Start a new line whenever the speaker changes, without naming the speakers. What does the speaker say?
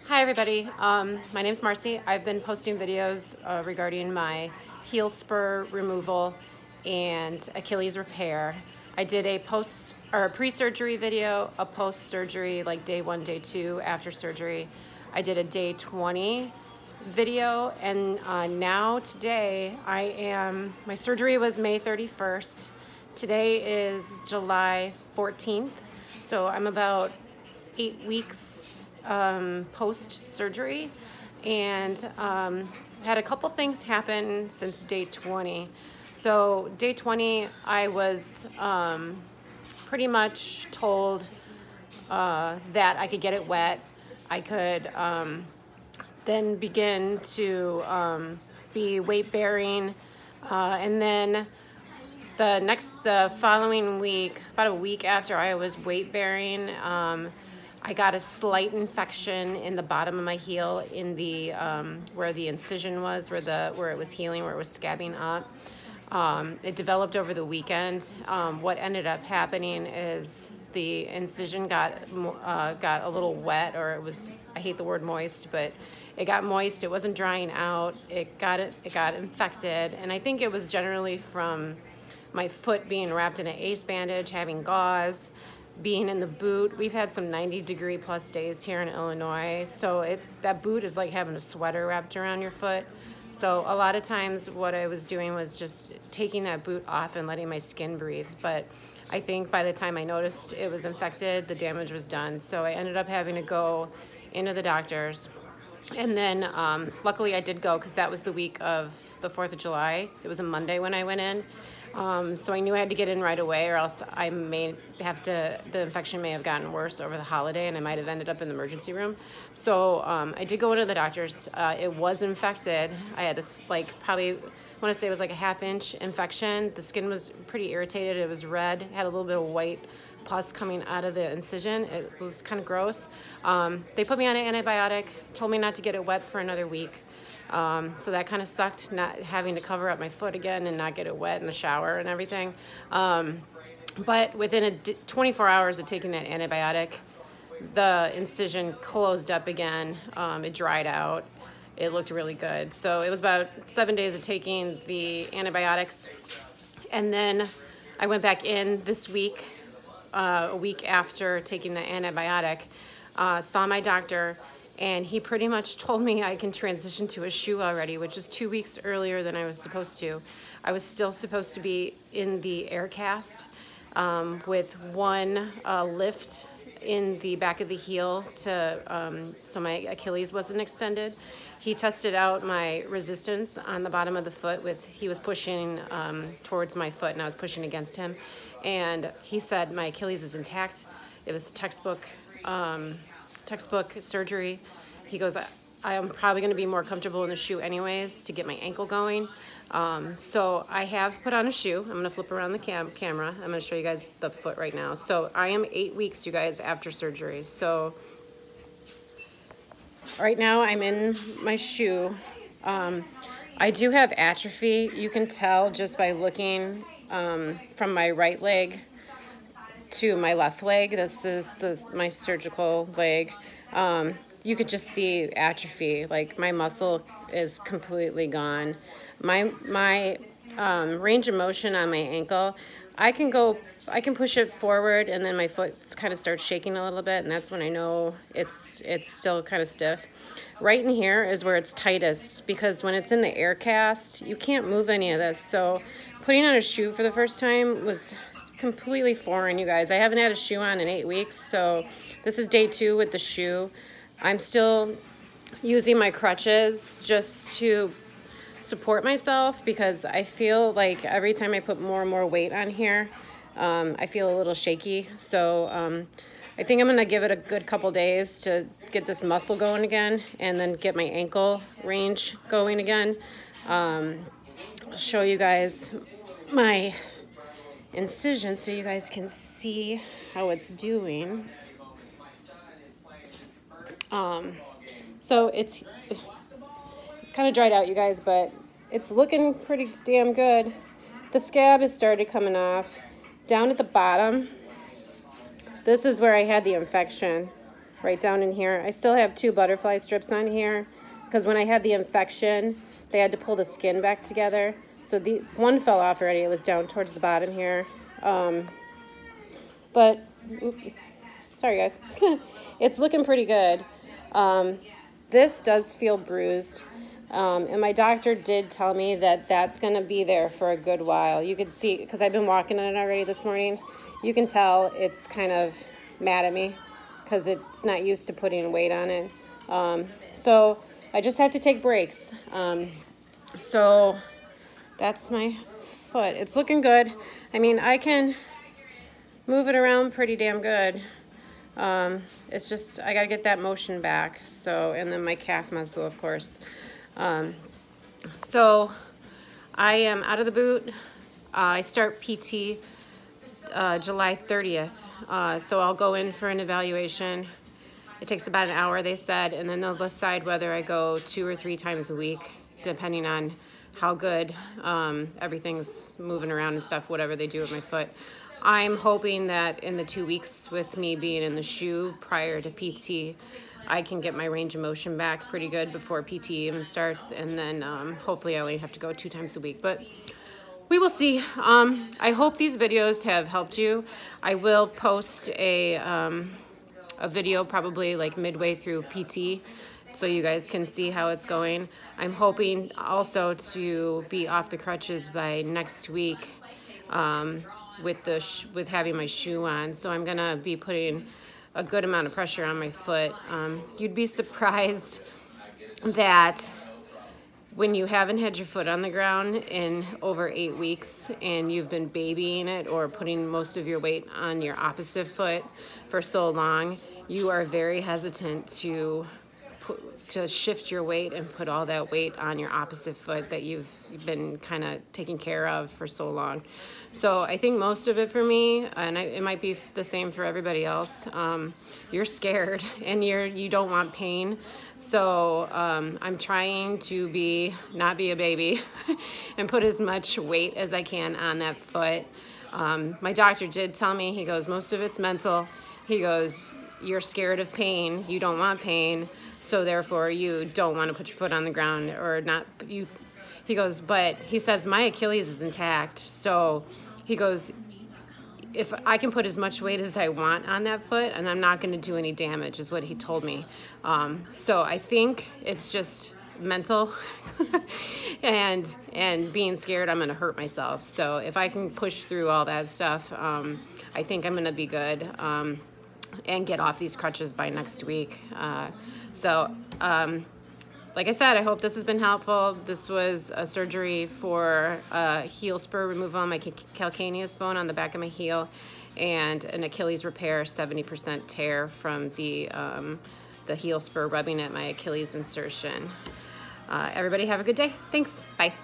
Hi everybody, my name is Marcy. I've been posting videos regarding my heel spur removal and Achilles repair. I did a pre-surgery video, a post-surgery, like day 1, day 2 after surgery. I did a day 20 video, and now today my surgery was May 31st. Today is July 14th, so I'm about 8 weeks post-surgery, and had a couple things happen since day 20. So day 20, I was pretty much told that I could get it wet. I could then begin to be weight bearing, and then the following week, about a week after I was weight bearing, I got a slight infection in the bottom of my heel, in the where the incision was, where it was healing, where it was scabbing up. It developed over the weekend. What ended up happening is the incision got a little wet, or it was, I hate the word moist, but it got moist. It wasn't drying out. It got infected, and I think it was generally from my foot being wrapped in an ACE bandage, having gauze, being in the boot. We've had some 90-degree plus days here in Illinois, so that boot is like having a sweater wrapped around your foot. So a lot of times what I was doing was just taking that boot off and letting my skin breathe. But I think by the time I noticed it was infected, the damage was done. So I ended up having to go into the doctor's. And then luckily I did go, because that was the week of the 4th of July. It was a Monday when I went in. So I knew I had to get in right away, or else the infection may have gotten worse over the holiday, and I might have ended up in the emergency room. So I did go into the doctor's. It was infected. I had probably, I want to say it was like a ½ inch infection. The skin was pretty irritated. It was red, had a little bit of white pus coming out of the incision. It was kind of gross. They put me on an antibiotic, told me not to get it wet for another week. So that kind of sucked, not having to cover up my foot again and not get it wet in the shower and everything. But within 24 hours of taking that antibiotic, the incision closed up again. It dried out. It looked really good. So it was about 7 days of taking the antibiotics. And then I went back in this week, a week after taking the antibiotic, saw my doctor, and he pretty much told me I can transition to a shoe already, which is 2 weeks earlier than I was supposed to. I was still supposed to be in the air cast with one lift in the back of the heel so my Achilles wasn't extended. He tested out my resistance on the bottom of the foot he was pushing towards my foot, and I was pushing against him. And he said my Achilles is intact. It was textbook surgery. He goes, I'm probably going to be more comfortable in the shoe anyways to get my ankle going. So I have put on a shoe. I'm going to flip around the camera. I'm going to show you guys the foot right now. So I am 8 weeks, you guys, after surgery. So right now I'm in my shoe. I do have atrophy. You can tell just by looking from my right leg to my left leg. This is my surgical leg. You could just see atrophy. Like, my muscle is completely gone. My range of motion on my ankle, I can push it forward, and then my foot kind of starts shaking a little bit, and that's when I know it's still kind of stiff. Right in here is where it's tightest, because when it's in the air cast, you can't move any of this. So putting on a shoe for the first time was completely foreign, you guys. I haven't had a shoe on in 8 weeks, so this is day 2 with the shoe. I'm still using my crutches just to support myself, because I feel like every time I put more and more weight on here, I feel a little shaky. So I think I'm gonna give it a good couple days to get this muscle going again, and then get my ankle range going again. I'll show you guys my incision so you guys can see how it's doing. So it's kind of dried out, you guys, but it's looking pretty damn good. The scab has started coming off. Down at the bottom, this is where I had the infection. right down in here. I still have 2 butterfly strips on here because when I had the infection, they had to pull the skin back together. So the one fell off already. It was down towards the bottom here. But, sorry guys, it's looking pretty good. This does feel bruised. And my doctor did tell me that that's going to be there for a good while. You could see, because I've been walking on it already this morning, you can tell it's kind of mad at me because it's not used to putting weight on it. So I just have to take breaks. So that's my foot. It's looking good. I mean, I can move it around pretty damn good. It's just, I got to get that motion back. So, and then my calf muscle, of course. So I am out of the boot. I start PT July 30th. So I'll go in for an evaluation. It takes about an hour, they said, and then they'll decide whether I go 2 or 3 times a week, depending on how good everything's moving around and stuff, whatever they do with my foot. I'm hoping that in the 2 weeks with me being in the shoe prior to PT, I can get my range of motion back pretty good before PT even starts, and then hopefully I only have to go 2 times a week, but we will see. I hope these videos have helped you. I will post a video probably like midway through PT so you guys can see how it's going. I'm hoping also to be off the crutches by next week with having my shoe on, so I'm gonna be putting a good amount of pressure on my foot. You'd be surprised that when you haven't had your foot on the ground in over 8 weeks and you've been babying it or putting most of your weight on your opposite foot for so long, you are very hesitant to shift your weight and put all that weight on your opposite foot that you've been kind of taking care of for so long. So I think most of it for me, and it might be the same for everybody else, you're scared and you don't want pain. So I'm trying to not be a baby and put as much weight as I can on that foot. My doctor did tell me, he goes, most of it's mental. He goes, you're scared of pain, you don't want pain, so therefore you don't want to put your foot on the ground or not. He goes, but he says my Achilles is intact, so he goes, if I can put as much weight as I want on that foot and I'm not going to do any damage, is what he told me. So I think it's just mental and being scared I'm going to hurt myself. So if I can push through all that stuff, I think I'm going to be good. And get off these crutches by next week. Like I said, I hope this has been helpful. This was a surgery for heel spur removal on my calcaneus bone on the back of my heel, and an Achilles repair, 70% tear from the heel spur rubbing at my Achilles insertion. Everybody have a good day. Thanks. Bye.